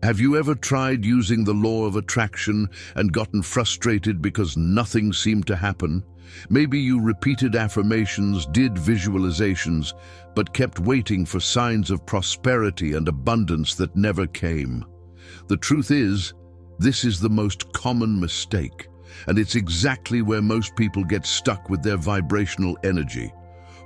Have you ever tried using the law of attraction and gotten frustrated because nothing seemed to happen? Maybe you repeated affirmations, did visualizations, but kept waiting for signs of prosperity and abundance that never came. The truth is, this is the most common mistake, and it's exactly where most people get stuck with their vibrational energy.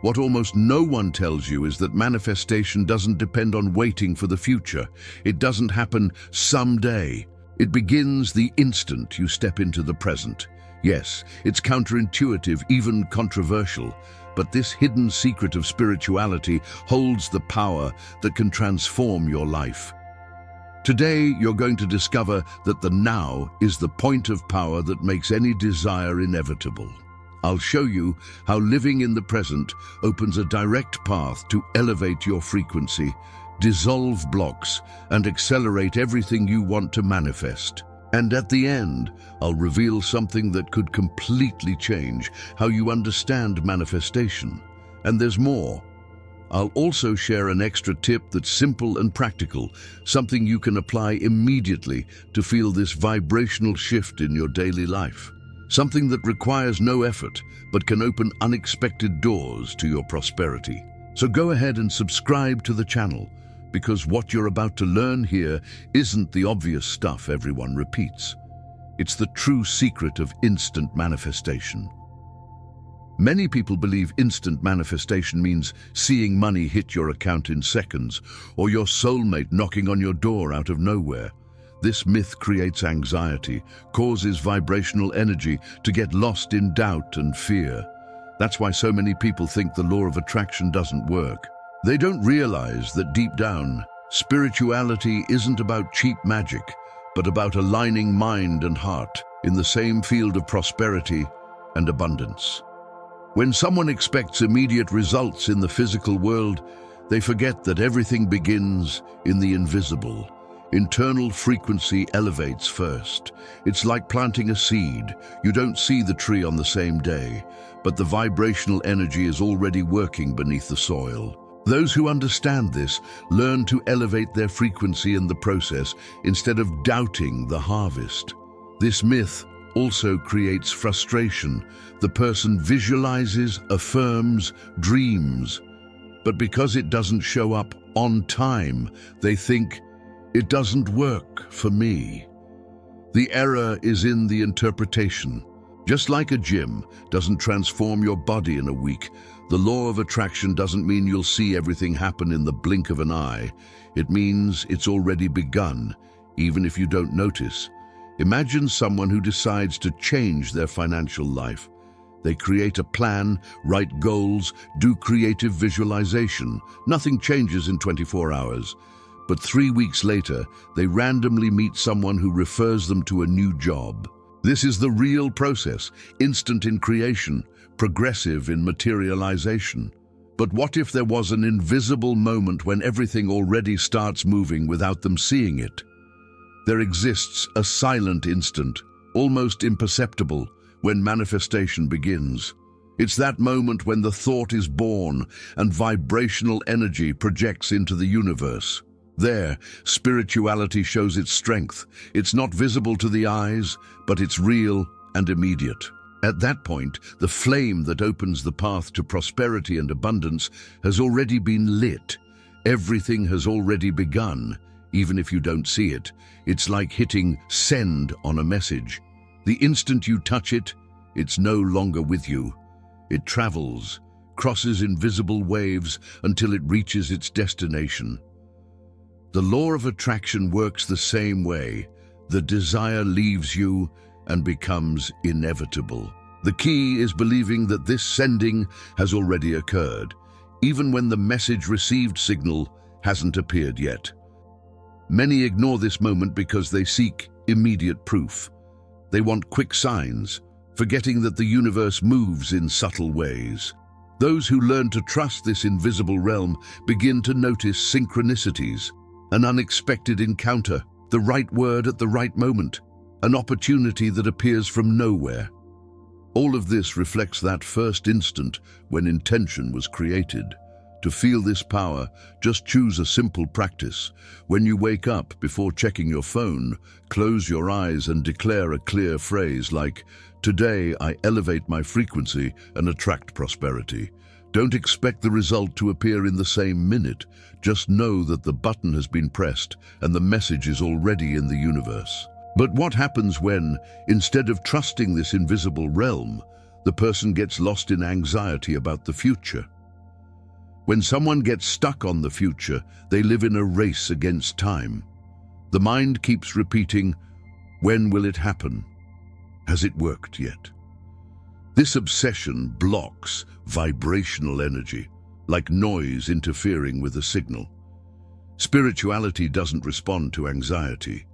What almost no one tells you is that manifestation doesn't depend on waiting for the future. It doesn't happen someday. It begins the instant you step into the present. Yes, it's counterintuitive, even controversial, but this hidden secret of spirituality holds the power that can transform your life. Today, you're going to discover that the now is the point of power that makes any desire inevitable. I'll show you how living in the present opens a direct path to elevate your frequency, dissolve blocks, and accelerate everything you want to manifest. And at the end, I'll reveal something that could completely change how you understand manifestation. And there's more. I'll also share an extra tip that's simple and practical, something you can apply immediately to feel this vibrational shift in your daily life. Something that requires no effort, but can open unexpected doors to your prosperity. So go ahead and subscribe to the channel, because what you're about to learn here isn't the obvious stuff everyone repeats. It's the true secret of instant manifestation. Many people believe instant manifestation means seeing money hit your account in seconds, or your soulmate knocking on your door out of nowhere. This myth creates anxiety, causes vibrational energy to get lost in doubt and fear. That's why so many people think the law of attraction doesn't work. They don't realize that deep down, spirituality isn't about cheap magic, but about aligning mind and heart in the same field of prosperity and abundance. When someone expects immediate results in the physical world, they forget that everything begins in the invisible. Internal frequency elevates first. It's like planting a seed. You don't see the tree on the same day, but the vibrational energy is already working beneath the soil. Those who understand this learn to elevate their frequency in the process instead of doubting the harvest. This myth also creates frustration. The person visualizes, affirms, dreams, but because it doesn't show up on time, they think, "It doesn't work for me." The error is in the interpretation. Just like a gym doesn't transform your body in a week, the law of attraction doesn't mean you'll see everything happen in the blink of an eye. It means it's already begun, even if you don't notice. Imagine someone who decides to change their financial life. They create a plan, write goals, do creative visualization. Nothing changes in 24 hours. But 3 weeks later, they randomly meet someone who refers them to a new job. This is the real process, instant in creation, progressive in materialization. But what if there was an invisible moment when everything already starts moving without them seeing it? There exists a silent instant, almost imperceptible, when manifestation begins. It's that moment when the thought is born and vibrational energy projects into the universe. There, spirituality shows its strength. It's not visible to the eyes, but it's real and immediate. At that point, the flame that opens the path to prosperity and abundance has already been lit. Everything has already begun, even if you don't see it. It's like hitting send on a message. The instant you touch it, it's no longer with you. It travels, crosses invisible waves until it reaches its destination. The law of attraction works the same way. The desire leaves you and becomes inevitable. The key is believing that this sending has already occurred, even when the message received signal hasn't appeared yet. Many ignore this moment because they seek immediate proof. They want quick signs, forgetting that the universe moves in subtle ways. Those who learn to trust this invisible realm begin to notice synchronicities, an unexpected encounter, the right word at the right moment, an opportunity that appears from nowhere. All of this reflects that first instant when intention was created, To feel this power, just choose a simple practice. When you wake up, before checking your phone, close your eyes and declare a clear phrase like, "Today I elevate my frequency and attract prosperity." Don't expect the result to appear in the same minute. Just know that the button has been pressed and the message is already in the universe. But what happens when, instead of trusting this invisible realm, the person gets lost in anxiety about the future? When someone gets stuck on the future, they live in a race against time. The mind keeps repeating, "When will it happen? Has it worked yet?" This obsession blocks vibrational energy, like noise interfering with a signal. Spirituality doesn't respond to anxiety,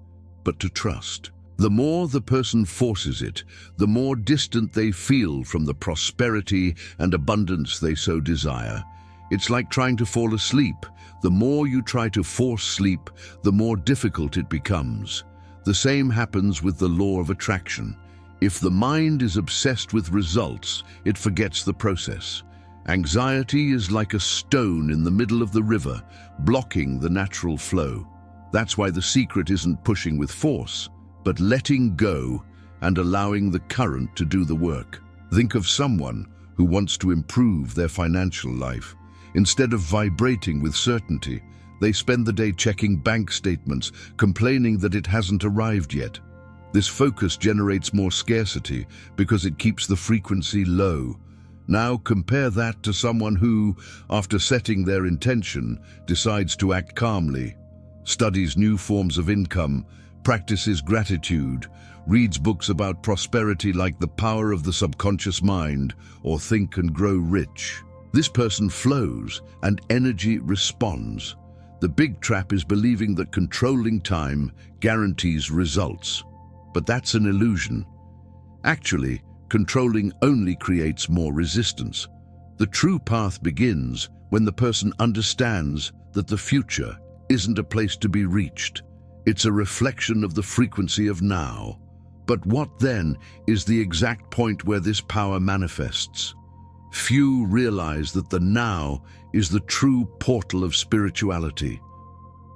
but to trust. The more the person forces it, the more distant they feel from the prosperity and abundance they so desire. It's like trying to fall asleep. The more you try to force sleep, the more difficult it becomes. The same happens with the law of attraction. If the mind is obsessed with results, it forgets the process. Anxiety is like a stone in the middle of the river, blocking the natural flow. That's why the secret isn't pushing with force, but letting go and allowing the current to do the work. Think of someone who wants to improve their financial life. Instead of vibrating with certainty, they spend the day checking bank statements, complaining that it hasn't arrived yet. This focus generates more scarcity because it keeps the frequency low. Now compare that to someone who, after setting their intention, decides to act calmly, studies new forms of income, practices gratitude, reads books about prosperity like The Power of the Subconscious Mind or Think and Grow Rich. This person flows and energy responds. The big trap is believing that controlling time guarantees results. But that's an illusion. Actually, controlling only creates more resistance. The true path begins when the person understands that the future isn't a place to be reached. It's a reflection of the frequency of now. But what then is the exact point where this power manifests? Few realize that the now is the true portal of spirituality.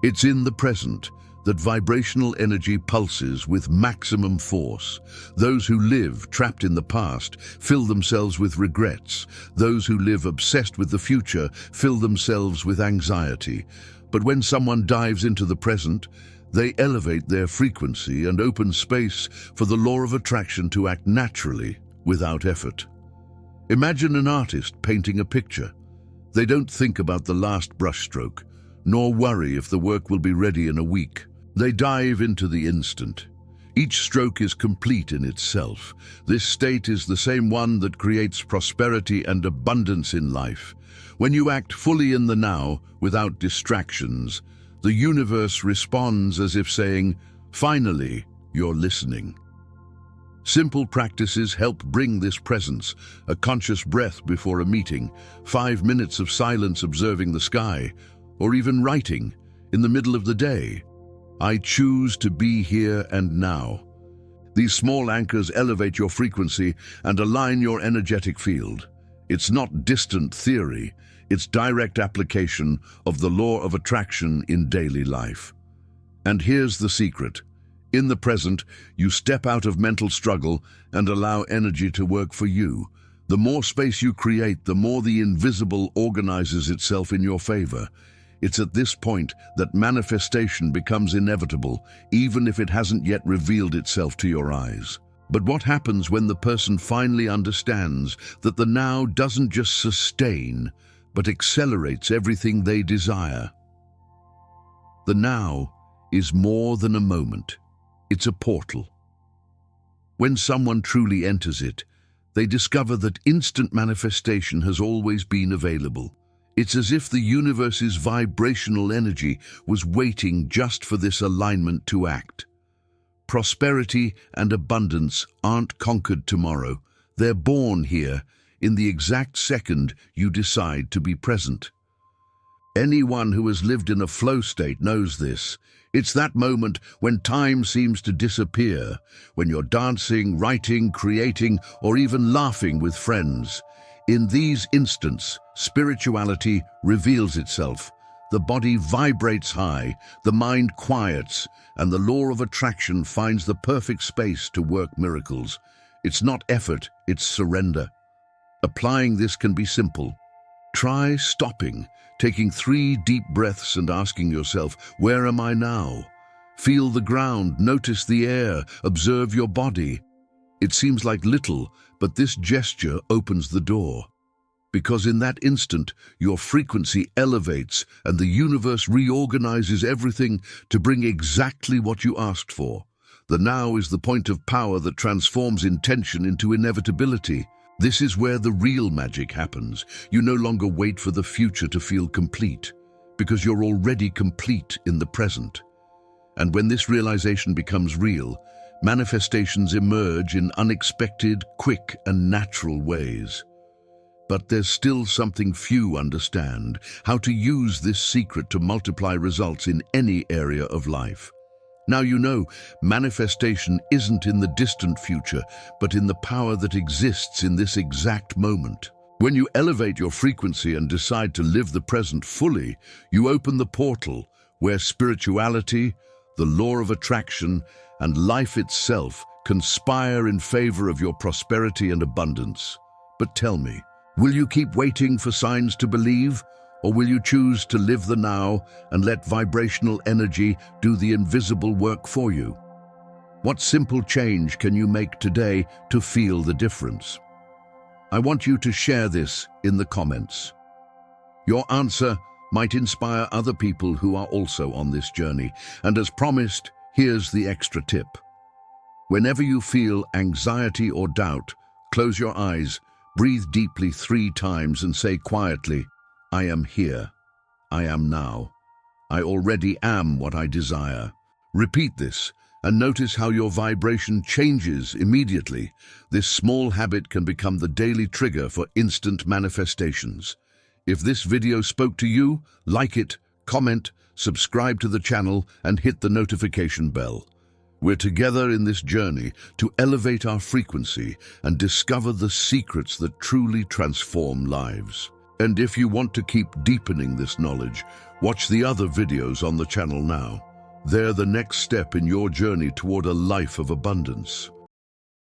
It's in the present that vibrational energy pulses with maximum force. Those who live trapped in the past fill themselves with regrets. Those who live obsessed with the future fill themselves with anxiety. But when someone dives into the present, they elevate their frequency and open space for the law of attraction to act naturally, without effort. Imagine an artist painting a picture. They don't think about the last brushstroke, nor worry if the work will be ready in a week. They dive into the instant. Each stroke is complete in itself. This state is the same one that creates prosperity and abundance in life. When you act fully in the now, without distractions, the universe responds as if saying, "Finally, you're listening." Simple practices help bring this presence: a conscious breath before a meeting, 5 minutes of silence observing the sky, or even writing in the middle of the day, "I choose to be here and now." These small anchors elevate your frequency and align your energetic field. It's not distant theory, it's direct application of the law of attraction in daily life. And here's the secret. In the present, you step out of mental struggle and allow energy to work for you. The more space you create, the more the invisible organizes itself in your favor. It's at this point that manifestation becomes inevitable, even if it hasn't yet revealed itself to your eyes. But what happens when the person finally understands that the now doesn't just sustain, but accelerates everything they desire? The now is more than a moment. It's a portal. When someone truly enters it, they discover that instant manifestation has always been available. It's as if the universe's vibrational energy was waiting just for this alignment to act. Prosperity and abundance aren't conquered tomorrow. They're born here, in the exact second you decide to be present. Anyone who has lived in a flow state knows this. It's that moment when time seems to disappear, when you're dancing, writing, creating, or even laughing with friends. In these instants, spirituality reveals itself. The body vibrates high, the mind quiets, and the law of attraction finds the perfect space to work miracles. It's not effort, it's surrender. Applying this can be simple. Try stopping, taking 3 deep breaths and asking yourself, where am I now? Feel the ground, notice the air, observe your body. It seems like little, but this gesture opens the door. Because in that instant, your frequency elevates and the universe reorganizes everything to bring exactly what you asked for. The now is the point of power that transforms intention into inevitability. This is where the real magic happens. You no longer wait for the future to feel complete, because you're already complete in the present. And when this realization becomes real, manifestations emerge in unexpected, quick, and natural ways. But there's still something few understand: how to use this secret to multiply results in any area of life. Now you know, manifestation isn't in the distant future, but in the power that exists in this exact moment. When you elevate your frequency and decide to live the present fully, you open the portal where spirituality, the law of attraction, and life itself conspire in favor of your prosperity and abundance. But tell me, will you keep waiting for signs to believe, or will you choose to live the now and let vibrational energy do the invisible work for you? What simple change can you make today to feel the difference? I want you to share this in the comments. Your answer might inspire other people who are also on this journey. And as promised, here's the extra tip. Whenever you feel anxiety or doubt, close your eyes, breathe deeply 3 times and say quietly, I am here. I am now. I already am what I desire. Repeat this and notice how your vibration changes immediately. This small habit can become the daily trigger for instant manifestations. If this video spoke to you, like it, comment, subscribe to the channel, and hit the notification bell. We're together in this journey to elevate our frequency and discover the secrets that truly transform lives. And if you want to keep deepening this knowledge, watch the other videos on the channel now. They're the next step in your journey toward a life of abundance.